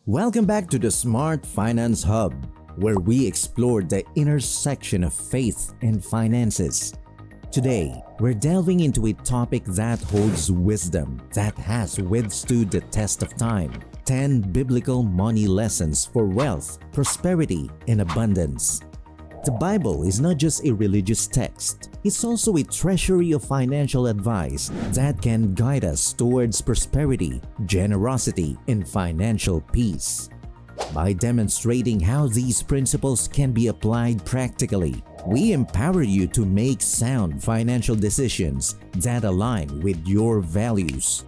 Welcome back to the Smart Finance Hub, where we explore the intersection of faith and finances. Today, we're delving into a topic that holds wisdom that has withstood the test of time. 10 biblical money lessons for wealth, prosperity, and abundance. The Bible is not just a religious text, it's also a treasury of financial advice that can guide us towards prosperity, generosity, and financial peace. By demonstrating how these principles can be applied practically, we empower you to make sound financial decisions that align with your values.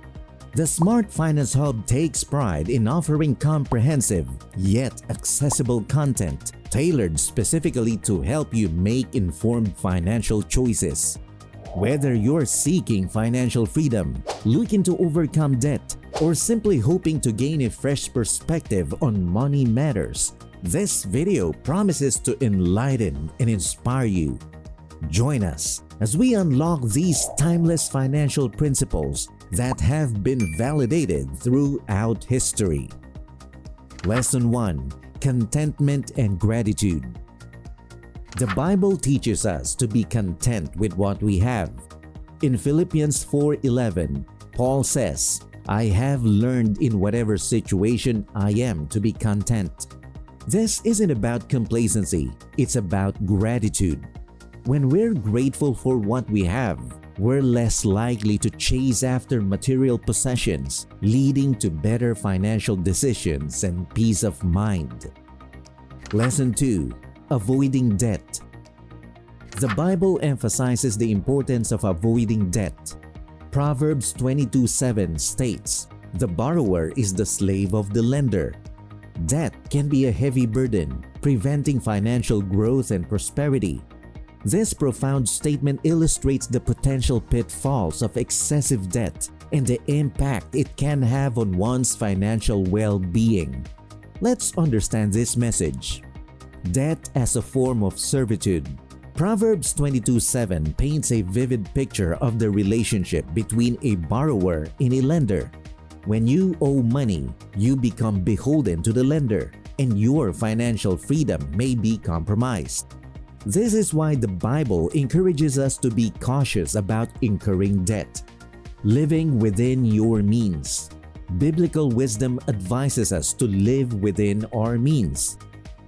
The Smart Finance Hub takes pride in offering comprehensive yet accessible content tailored specifically to help you make informed financial choices. Whether you're seeking financial freedom, looking to overcome debt, or simply hoping to gain a fresh perspective on money matters, this video promises to enlighten and inspire you. Join us as we unlock these timeless financial principles that have been validated throughout history. Lesson 1. Contentment and Gratitude. The Bible teaches us to be content with what we have. In Philippians 4:11, Paul says, "I have learned in whatever situation I am to be content." This isn't about complacency, it's about gratitude. When we're grateful for what we have, we're less likely to chase after material possessions, leading to better financial decisions and peace of mind. Lesson 2. Avoiding debt. The Bible emphasizes the importance of avoiding debt. Proverbs 22:7 states, "The borrower is the slave of the lender." Debt can be a heavy burden, preventing financial growth and prosperity. This profound statement illustrates the potential pitfalls of excessive debt and the impact it can have on one's financial well-being. Let's understand this message. Debt as a form of servitude. Proverbs 22:7 paints a vivid picture of the relationship between a borrower and a lender. When you owe money, you become beholden to the lender, and your financial freedom may be compromised. This is why the Bible encourages us to be cautious about incurring debt. Living within your means. Biblical wisdom advises us to live within our means.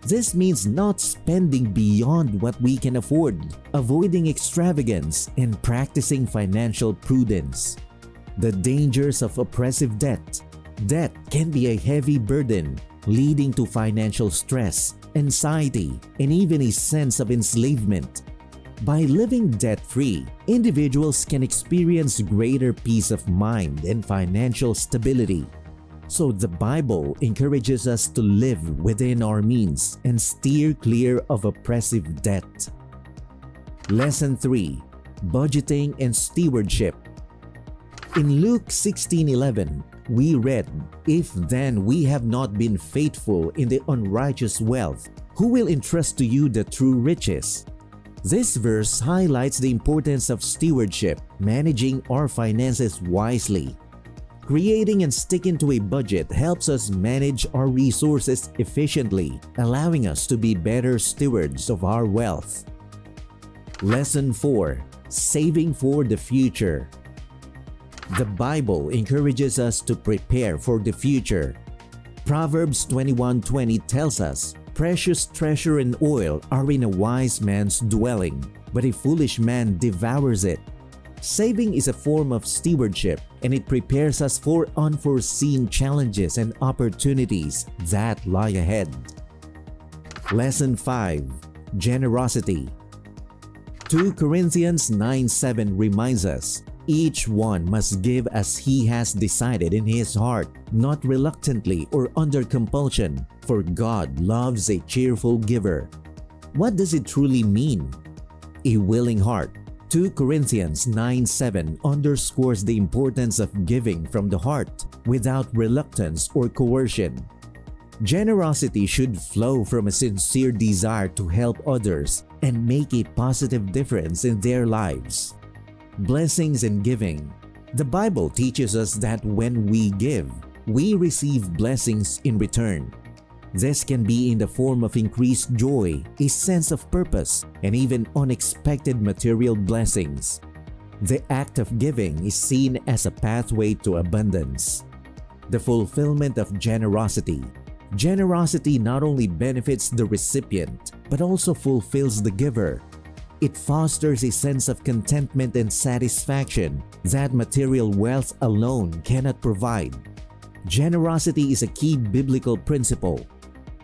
This means not spending beyond what we can afford, avoiding extravagance, and practicing financial prudence. The dangers of oppressive debt. Debt can be a heavy burden, leading to financial stress, anxiety, and even a sense of enslavement. By living debt-free, individuals can experience greater peace of mind and financial stability. So the Bible encourages us to live within our means and steer clear of oppressive debt. Lesson 3. Budgeting and Stewardship. In Luke 16:11, we read, "If then we have not been faithful in the unrighteous wealth, who will entrust to you the true riches?" This verse highlights the importance of stewardship, managing our finances wisely. Creating and sticking to a budget helps us manage our resources efficiently, allowing us to be better stewards of our wealth. Lesson 4. Saving for the future. The Bible encourages us to prepare for the future. Proverbs 21:20 tells us, "Precious treasure and oil are in a wise man's dwelling, but a foolish man devours it." Saving is a form of stewardship, and it prepares us for unforeseen challenges and opportunities that lie ahead. Lesson 5. Generosity. 2 Corinthians 9:7 reminds us, "Each one must give as he has decided in his heart, not reluctantly or under compulsion, for God loves a cheerful giver." What does it truly mean? A willing heart. 2 Corinthians 9:7 underscores the importance of giving from the heart, without reluctance or coercion. Generosity should flow from a sincere desire to help others and make a positive difference in their lives. Blessings and giving. The Bible teaches us that when we give, we receive blessings in return. This can be in the form of increased joy, a sense of purpose, and even unexpected material blessings. The act of giving is seen as a pathway to abundance. The fulfillment of generosity. Generosity not only benefits the recipient, but also fulfills the giver. It fosters a sense of contentment and satisfaction that material wealth alone cannot provide. Generosity is a key biblical principle.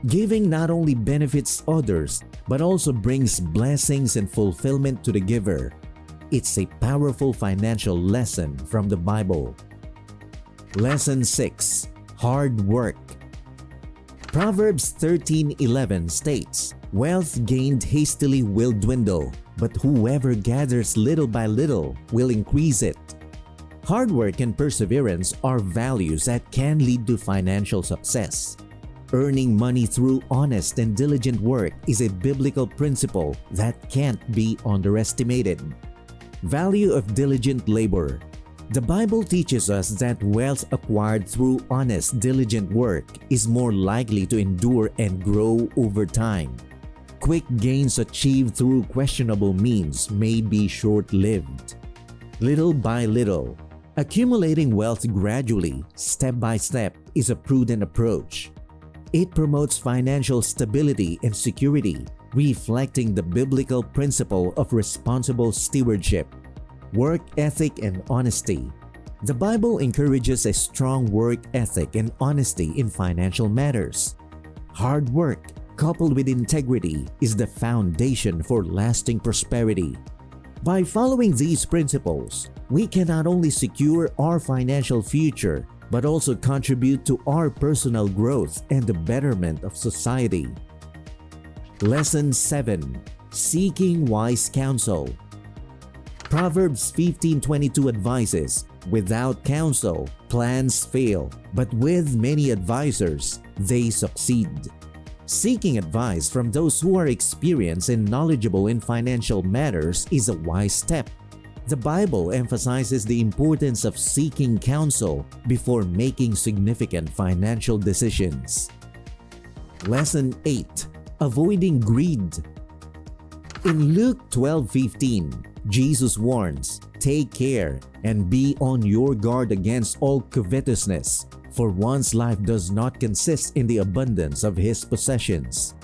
Giving not only benefits others, but also brings blessings and fulfillment to the giver. It's a powerful financial lesson from the Bible. Lesson 6. Hard work. Proverbs 13:11 states, "Wealth gained hastily will dwindle, but whoever gathers little by little will increase it." Hard work and perseverance are values that can lead to financial success. Earning money through honest and diligent work is a biblical principle that can't be underestimated. Value of diligent labor. The Bible teaches us that wealth acquired through honest, diligent work is more likely to endure and grow over time. Quick gains achieved through questionable means may be short-lived. Little by little. Accumulating wealth gradually, step by step, is a prudent approach. It promotes financial stability and security, reflecting the biblical principle of responsible stewardship, work ethic, and honesty. The Bible encourages a strong work ethic and honesty in financial matters. Hard work, coupled with integrity, is the foundation for lasting prosperity. By following these principles, we can not only secure our financial future, but also contribute to our personal growth and the betterment of society. Lesson 7. Seeking wise counsel. Proverbs 15:22 advises, "Without counsel, plans fail, but with many advisors, they succeed." Seeking advice from those who are experienced and knowledgeable in financial matters is a wise step. The Bible emphasizes the importance of seeking counsel before making significant financial decisions. Lesson 8. Avoiding greed. In Luke 12:15, Jesus warns, "Take care and be on your guard against all covetousness, for one's life does not consist in the abundance of his possessions."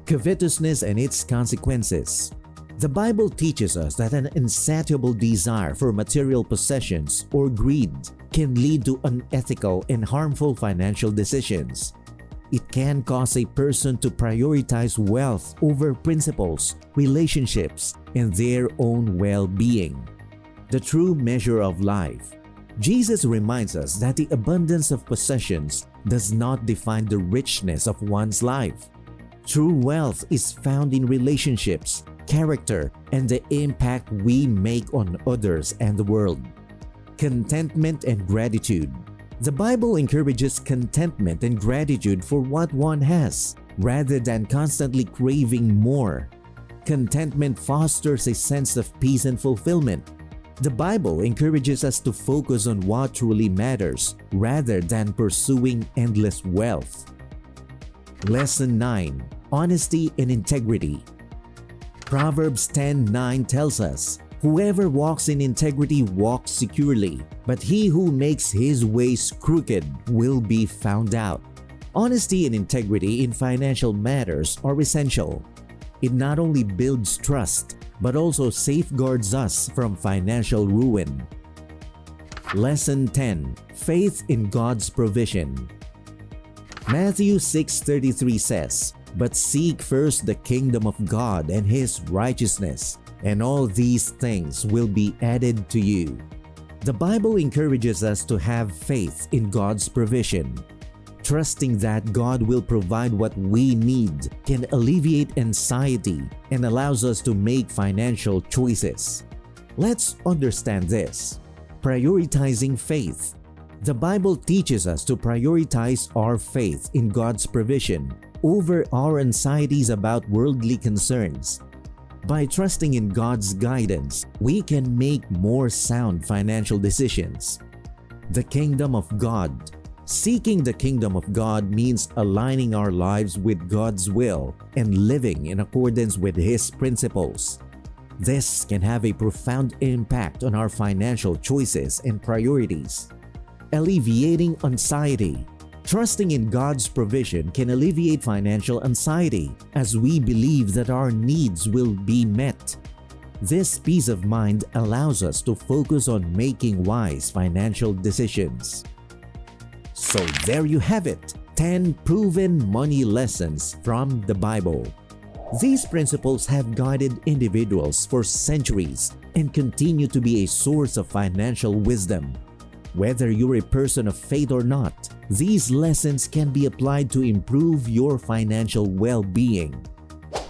Covetousness and its consequences. The Bible teaches us that an insatiable desire for material possessions or greed can lead to unethical and harmful financial decisions. It can cause a person to prioritize wealth over principles, relationships, and their own well-being. The true measure of life. Jesus reminds us that the abundance of possessions does not define the richness of one's life. True wealth is found in relationships, character, and the impact we make on others and the world. Contentment and gratitude. The Bible encourages contentment and gratitude for what one has, rather than constantly craving more. Contentment fosters a sense of peace and fulfillment. The Bible encourages us to focus on what truly matters, rather than pursuing endless wealth. Lesson 9. Honesty and integrity. Proverbs 10:9 tells us, "Whoever walks in integrity walks securely, but he who makes his ways crooked will be found out." Honesty and integrity in financial matters are essential. It not only builds trust, but also safeguards us from financial ruin. Lesson 10. Faith in God's provision. Matthew 6:33 says, "But seek first the kingdom of God and His righteousness, and all these things will be added to you." The Bible encourages us to have faith in God's provision. Trusting that God will provide what we need can alleviate anxiety and allows us to make financial choices. Let's understand this. Prioritizing faith. The Bible teaches us to prioritize our faith in God's provision over our anxieties about worldly concerns. By trusting in God's guidance, we can make more sound financial decisions. The kingdom of God. Seeking the kingdom of God means aligning our lives with God's will and living in accordance with His principles. This can have a profound impact on our financial choices and priorities. Alleviating anxiety. Trusting in God's provision can alleviate financial anxiety as we believe that our needs will be met. This peace of mind allows us to focus on making wise financial decisions. So there you have it, 10 proven money lessons from the Bible. These principles have guided individuals for centuries and continue to be a source of financial wisdom. Whether you're a person of faith or not, these lessons can be applied to improve your financial well-being.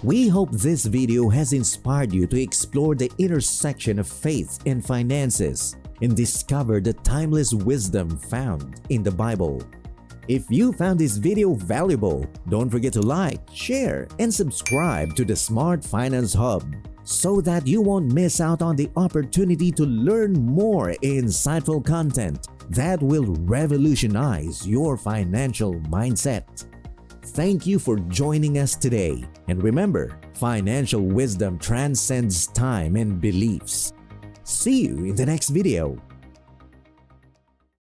We hope this video has inspired you to explore the intersection of faith and finances and discover the timeless wisdom found in the Bible. If you found this video valuable, don't forget to like, share, and subscribe to the Smart Finance Hub so that you won't miss out on the opportunity to learn more insightful content that will revolutionize your financial mindset. Thank you for joining us today, and remember, financial wisdom transcends time and beliefs. See you in the next video.